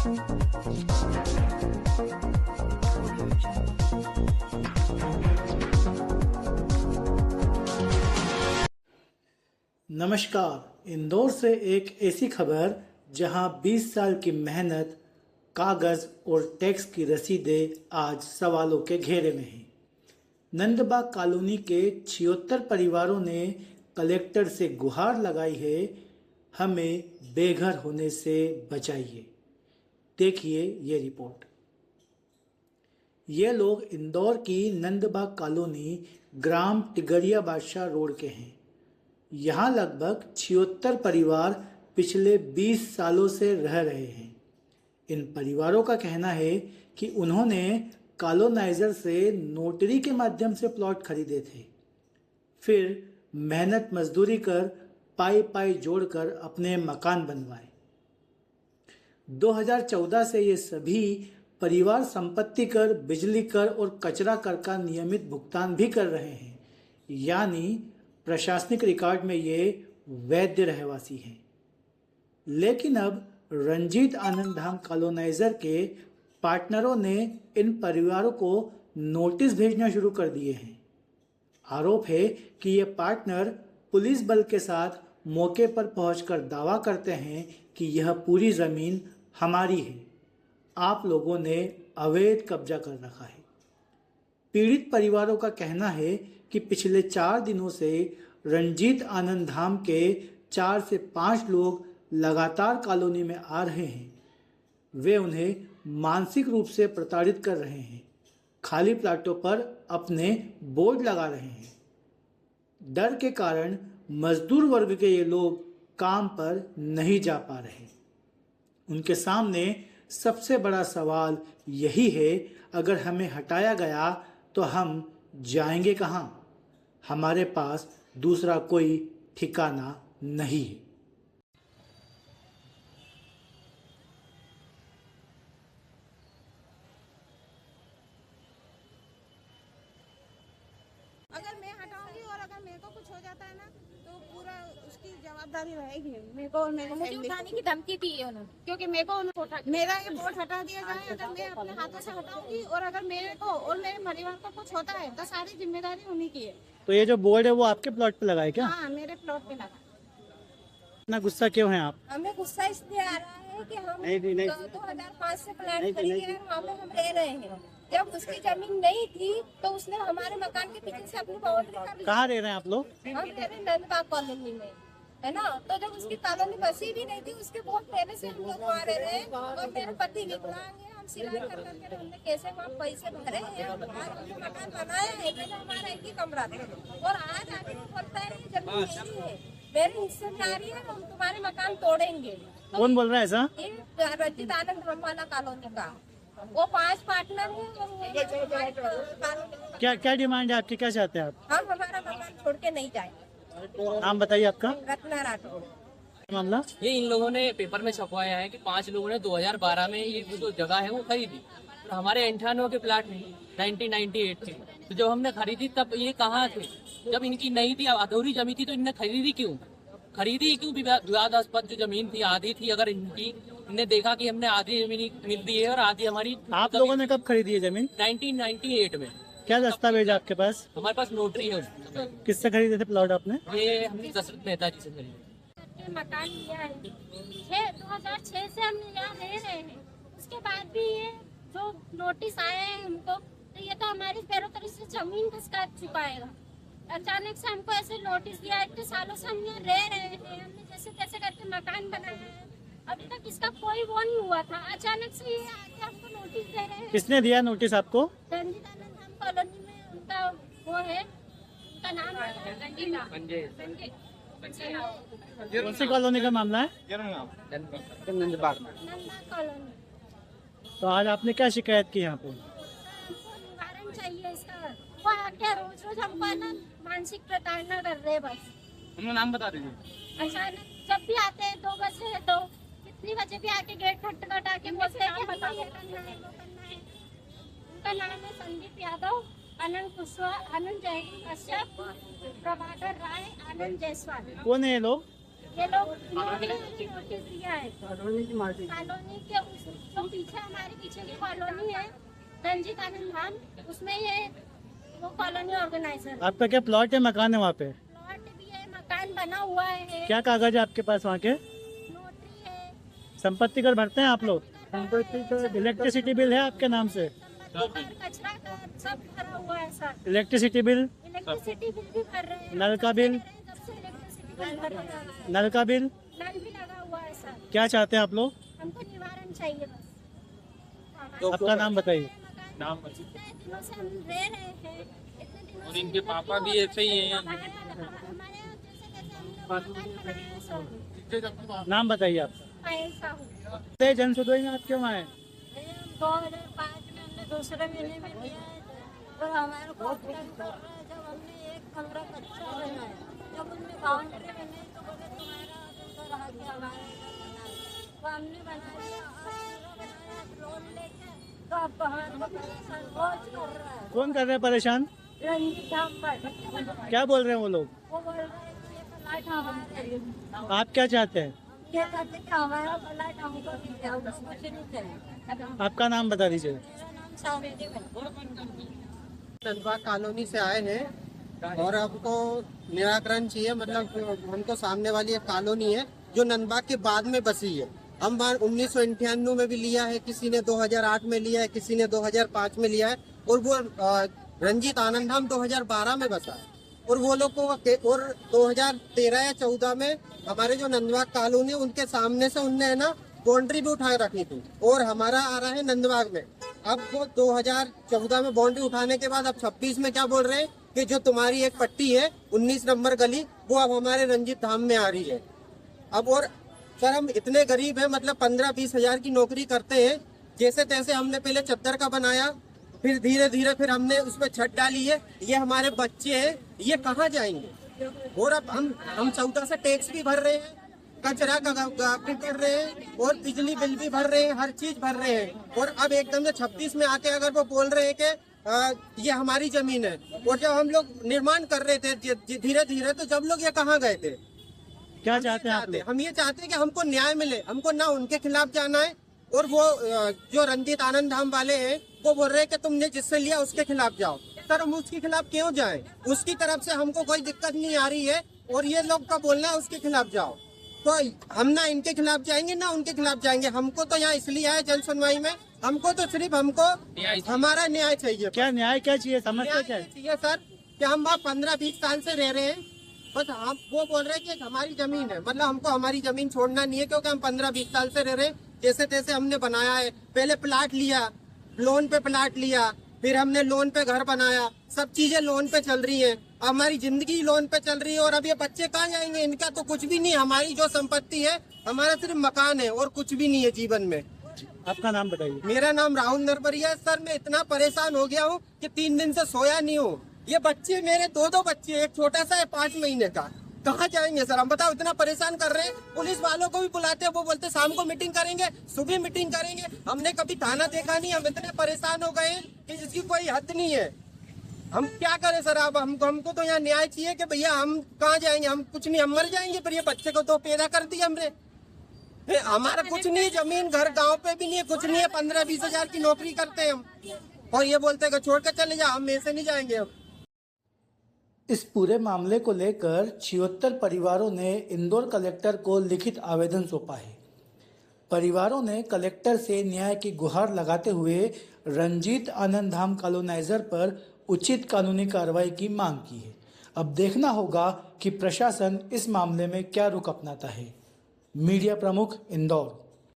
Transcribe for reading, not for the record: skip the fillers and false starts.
नमस्कार। इंदौर से एक ऐसी खबर जहां 20 साल की मेहनत, कागज और टैक्स की रसीदें आज सवालों के घेरे में हैं। नंदबाग कॉलोनी के 76 परिवारों ने कलेक्टर से गुहार लगाई है, हमें बेघर होने से बचाइए। देखिए ये रिपोर्ट। ये लोग इंदौर की नंदबाग कॉलोनी ग्राम टिगरिया बादशाह रोड के हैं। यहाँ लगभग 76 परिवार पिछले 20 सालों से रह रहे हैं। इन परिवारों का कहना है कि उन्होंने कॉलोनाइजर से नोटरी के माध्यम से प्लॉट खरीदे थे, फिर मेहनत मजदूरी कर पाई पाई जोड़कर अपने मकान बनवाए। 2014 से ये सभी परिवार संपत्ति कर, बिजली कर और कचरा कर का नियमित भुगतान भी कर रहे हैं, यानी प्रशासनिक रिकॉर्ड में ये वैध रहवासी हैं। लेकिन अब रंजीत आनंद धाम कॉलोनाइजर के पार्टनरों ने इन परिवारों को नोटिस भेजना शुरू कर दिए हैं। आरोप है कि ये पार्टनर पुलिस बल के साथ मौके पर पहुंचकर दावा करते हैं कि यह पूरी जमीन हमारी है, आप लोगों ने अवैध कब्जा कर रखा है। पीड़ित परिवारों का कहना है कि पिछले 4 दिनों से रंजीत आनंद धाम के 4 से 5 लोग लगातार कॉलोनी में आ रहे हैं। वे उन्हें मानसिक रूप से प्रताड़ित कर रहे हैं, खाली प्लाटों पर अपने बोर्ड लगा रहे हैं। डर के कारण मजदूर वर्ग के ये लोग काम पर नहीं जा पा रहे। उनके सामने सबसे बड़ा सवाल यही है, अगर हमें हटाया गया तो हम जाएंगे कहाँ? हमारे पास दूसरा कोई ठिकाना नहीं है। अगर मैं हटाऊंगी और अगर मेरे को कुछ हो जाता है ना तो पूरा उसकी जवाबदारी रहेगी मेरे को। और मुझे उठाने की धमकी दी है उन्होंने, क्योंकि मेरे को मेरा ये बोर्ड हटा दिया जाए। अगर मैं अपने हाथों से हटाऊंगी और अगर मेरे को और मेरे परिवार को कुछ होता है तो सारी जिम्मेदारी उन्हीं की है। तो ये जो बोर्ड है वो आपके प्लॉट पे लगा है क्या? हाँ, मेरे प्लॉट पे लगा। इतना गुस्सा क्यों है आप? हमें गुस्सा इसलिए आ रहा है कि हम 2005 से प्लाट खरीदे हैं, वहाँ पे हम रह रहे हैं। जब उसकी जमीन नहीं थी तो उसने हमारे मकान के पीछे से अपनी बाउंड्री कर ली। कहाँ रह रहे हैं आप लोग? हम रह रहे नंदबाग कॉलोनी में, है ना। तो जब उसकी कॉलोनी बसी भी नहीं थी, उसके बहुत पहले से हम लोग वहाँ रह रहे हैं। और मेरे पति विकलांग है, हम सिलाई कर करके हमने कैसे वहाँ पैसे भरे हैं, मकान बनाया है। पहले हमारा एक ही कमरा था और आज आके बोलता है ये जमीन मेरी है, मेरे हिस्से में आ रही है, हम तुम्हारे मकान तोड़ेंगे। कौन बोल रहा है ऐसा? ये रंजीत आनंद धाम वाला कॉलोनी का, वो 5 पार्टनर है। क्या क्या डिमांड है आपकी, क्या चाहते हैं आप? हम हमारा मकान छोड़ के नहीं जाएंगे। नाम बताइए आपका। रत्ना राठौड़। मामला ये इन लोगों ने पेपर में छपवाया है कि 5 लोगों ने 2012 में ये जो जगह है वो खरीदी। तो हमारे 98 के प्लाट में 1998 थे, तो जब हमने खरीदी तब ये कहाँ थे? जब इनकी नहीं थी, अधूरी जमीन थी, तो इनने खरीदी क्यों? विवादास्पद जो जमीन थी, आधी थी। अगर इनने देखा कि हमने आधी जमीन मिलती है और आधी हमारी। आप लोगों ने कब खरीदी है जमीन? 1998 में। क्या दस्तावेज आपके पास? हमारे पास नोटरी है उसमें। किससे खरीदे थे प्लॉट आपने? ये हमने दशरथ मेहता जी से खरीदी। मकान लिया है 2006 से हम यहाँ रह रहे हैं। उसके बाद भी ये जो नोटिस आया है हमको, तो ये तो हमारी पैरों तरफ से जमीन खसका चुकाएगा। अचानक से हमको ऐसे नोटिस दिया। इतने सालों से हम यहाँ रह रहे हैं, हमने जैसे तैसे करके मकान बनाया है, अभी तक इसका कोई वो नहीं हुआ था। अचानक से ये आके हमको नोटिस दे रहे हैं। किसने दिया नोटिस आपको? रंजीत आनंद धाम कॉलोनी में उनका वो है, उनका नाम है कौन सी कॉलोनी का मामला है? नंदबाग कॉलोनी। तो आज आपने क्या शिकायत की यहाँ पे? हमको निवारण चाहिए इसका। वो आके रोज रोज हमको है ना मानसिक प्रताड़ना कर रहे हैं बस। उनका नाम बता दीजिए। अचानक जब भी आते हैं 2 बजे है तो कितनी बजे भी आके गेट खटखटा के बोलते हैं कि हमें ये करना है, वो करना है। उनका नाम है संदीप यादव, आनंद कुशवाहा, आनंद जय कश्यप, प्रभाकर राय, आनंद जायसवाल। कौन है ये लोग? ये लोग नोटिस दिया है कॉलोनी के जो पीछे हमारे पीछे की कॉलोनी है रंजीत आनंद धाम, उसमें ये वो कॉलोनी ऑर्गेनाइजर। आपका क्या प्लॉट है, मकान है वहाँ पे? प्लॉट भी है, मकान बना हुआ है, क्या कागज है आपके पास वहाँ के? नोटरी है, संपत्ति कर भरते हैं आप लोग? इलेक्ट्रिसिटी बिल है आपके नाम से? कचरा का सब भरा हुआ है sir. Electricity bill, electricity bill भी भर रहे हैं, नल का बिल, जब से इलेक्ट्रिसिटी बिल भर रहे हैं, नल का बिल। नल भी लगा हुआ है सर। क्या चाहते हैं आप लोग? हमको निवारण चाहिए बस। आपका नाम बताइए। नाम इतने दिनों से हम रह रहे हैं, इतने दिनों और से इनके पापा भी ऐसे ही हैं। हमारे जैसे कैसे हमने मकान बनाया है सर। नाम बताइए आप। पायल साहू। जन सुधोई में आप क्यों आए? 2005 में हमने दूसरे महीने में लिया है और हमारे को तंग कर रहा है। जब हमने एक कमरा कच्चा बनाया, जब उनने बाउंड्री बनाई तो बोले तुम्हारा उधर रहा गया, हमारा इधर बनाया, तो हमने बना लिया और बनाया लोन लेके, तो अब हमारे को परेशान रोज कर रहा है। कौन कर रहे हैं परेशान? रंजीत धाम पर क्या बोल रहे हैं वो लोग? वो बोल रहे हैं कि ये फ्लैट हमारा है। आप क्या चाहते हैं? ये कहते हैं कि हमारा फ्लैट हमको नहीं दिया, उसको कुछ नहीं चाहिए। आपका नाम बता दीजिए। मेरा नाम सावेदी है। नंदबाग कॉलोनी से आए हैं और हमको निराकरण चाहिए। मतलब हमको सामने वाली एक कॉलोनी है जो नंदबाग के बाद में बसी है। हम 1998 में भी लिया है, किसी ने 2008 में लिया है, किसी ने 2005 में लिया है और वो रंजीत आनंद धाम 2012 में बसा है। और वो लोग को और 2013 या 14 में हमारे जो नंदबाग कॉलोनी है उनके सामने से उनने है ना बाउंड्री भी उठा रखी थी और हमारा आ रहा है नंदबाग में। अब वो 2014 में बाउंड्री उठाने के बाद अब 26 में क्या बोल रहे हैं कि जो तुम्हारी एक पट्टी है 19 नंबर गली वो अब हमारे रंजीत धाम में आ रही है। अब और सर हम इतने गरीब हैं, मतलब 15-20 हजार की नौकरी करते हैं, जैसे तैसे हमने पहले चद्दर का बनाया, फिर धीरे धीरे फिर हमने उसमें छत डाली है। ये हमारे बच्चे हैं, ये कहाँ जाएंगे? और अब हम 14 से टैक्स भी भर रहे हैं, कचरा का भी कर रहे हैं और बिजली बिल भी भर रहे हैं, हर चीज भर रहे हैं। और अब एकदम से 26 में आके अगर वो बोल रहे हैं कि ये हमारी जमीन है। और जब हम लोग निर्माण कर रहे थे धीरे धीरे, तो जब लोग ये कहाँ गए थे? क्या चाहते हैं आप लोग? हम ये चाहते हैं कि हमको न्याय मिले, हमको ना उनके खिलाफ जाना है। और वो जो रंजीत आनंद धाम वाले हैं वो बोल रहे हैं कि तुमने जिससे लिया उसके खिलाफ जाओ। सर हम उसके खिलाफ क्यों जाएं? उसकी तरफ से हमको कोई दिक्कत नहीं आ रही है और ये लोग का बोलना है उसके खिलाफ जाओ। तो हम ना इनके खिलाफ जाएंगे ना उनके खिलाफ जाएंगे। हमको तो यहाँ इसलिए आए जन सुनवाई में, हमको तो सिर्फ हमको हमारा न्याय चाहिए। क्या न्याय क्या चाहिए, समझते क्या है? चाहिए सर कि हम वहाँ 15-20 साल से रह रहे हैं, बस हम वो बोल रहे हैं कि हमारी जमीन है, मतलब हमको हमारी जमीन छोड़ना नहीं है क्योंकि हम 15-20 साल से रह रहे हैं। जैसे तैसे हमने बनाया है, पहले प्लाट लिया, लोन पे प्लाट लिया, फिर हमने लोन पे घर बनाया, सब चीजें लोन पे चल रही हैं। हमारी जिंदगी लोन पे चल रही है और अब ये बच्चे कहाँ जाएंगे? इनका तो कुछ भी नहीं, हमारी जो संपत्ति है हमारा सिर्फ मकान है और कुछ भी नहीं है जीवन में। आपका नाम बताइए। मेरा नाम राहुल नरबरिया है। सर मैं इतना परेशान हो गया हूँ कि 3 दिन से सोया नहीं हूँ। ये बच्चे मेरे 2 बच्चे, एक छोटा सा है 5 महीने का, कहाँ जाएंगे सर? हम बताओ, इतना परेशान कर रहे हैं। पुलिस वालों को भी बुलाते हैं, वो बोलते शाम को मीटिंग करेंगे, सुबह मीटिंग करेंगे। हमने कभी थाना देखा नहीं, हम इतने परेशान हो गए कि जिसकी कोई हद नहीं है। हम क्या करें सर? अब हमको तो यहाँ न्याय चाहिए कि भैया हम कहाँ जाएंगे? हम कुछ नहीं, हम मर जाएंगे। पर ये बच्चे को तो पैदा कर दिया हमने, हमारा कुछ नहीं है, जमीन घर गाँव पे भी नहीं है, कुछ नहीं है। 15-20 हजार की नौकरी करते हैं हम और ये बोलते हैं कि छोड़ कर चले जाओ, हम ऐसे नहीं जाएंगे। अब इस पूरे मामले को लेकर 76 परिवारों ने इंदौर कलेक्टर को लिखित आवेदन सौंपा है। परिवारों ने कलेक्टर से न्याय की गुहार लगाते हुए रंजीत आनंद धाम कॉलोनाइजर पर उचित कानूनी कार्रवाई की मांग की है। अब देखना होगा कि प्रशासन इस मामले में क्या रुख अपनाता है। मीडिया प्रमुख, इंदौर।